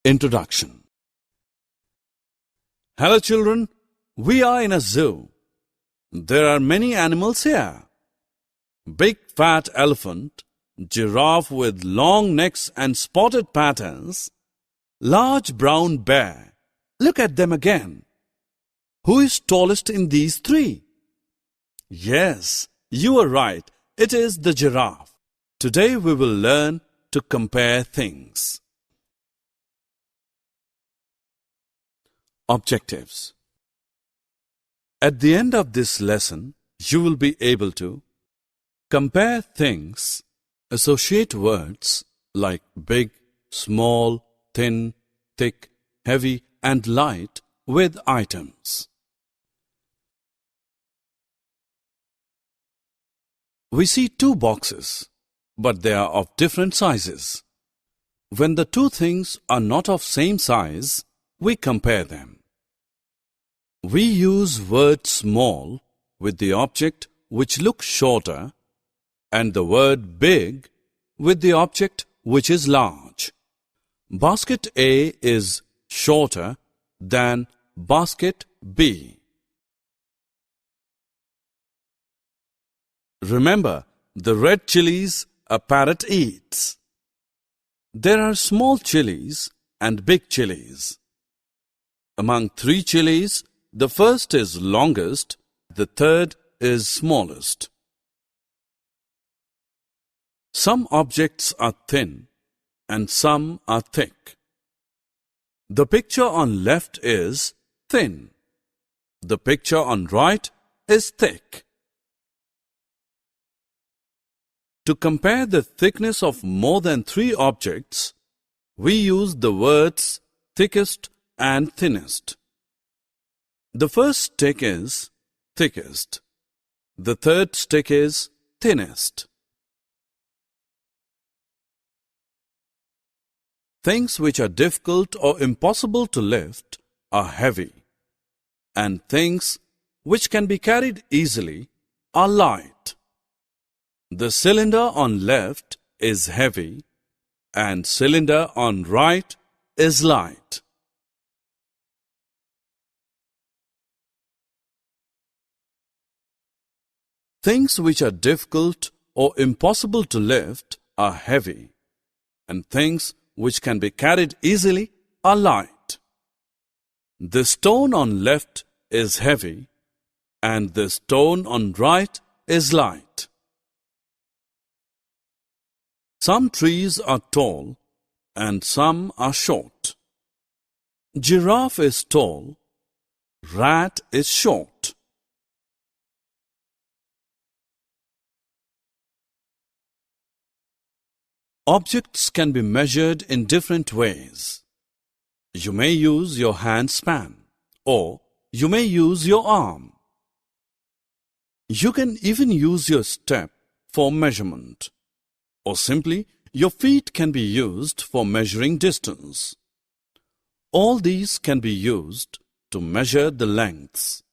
Introduction. Hello children, we are in a zoo. There are many animals here. Big fat elephant, giraffe with long necks and spotted patterns, large brown bear. Look at them again. Who is tallest in these three? Yes, you are right. It is the giraffe. Today we will learn to compare things. Objectives. At the end of this lesson, you will be able to compare things, associate words like big, small, thin, thick, heavy, and light with items. We see two boxes, but they are of different sizes. When the two things are not of same size, we compare them. We use word small with the object which looks shorter and the word big with the object which is large. Basket A is shorter than basket B. Remember, the red chilies a parrot eats. There are small chilies and big chilies. Among three chilies, the first is longest, the third is smallest. Some objects are thin and some are thick. The picture on left is thin. The picture on right is thick. To compare the thickness of more than three objects, we use the words thickest and thinnest. The first stick is thickest. The third stick is thinnest. Things which are difficult or impossible to lift are heavy, and things which can be carried easily are light. The cylinder on left is heavy, and cylinder on right is light. Things which are difficult or impossible to lift are heavy, and things which can be carried easily are light. The stone on left is heavy, and the stone on right is light. Some trees are tall, and some are short. Giraffe is tall, rat is short. Objects can be measured in different ways. You may use your hand span, or you may use your arm. You can even use your step for measurement, or simply your feet can be used for measuring distance. All these can be used to measure the lengths.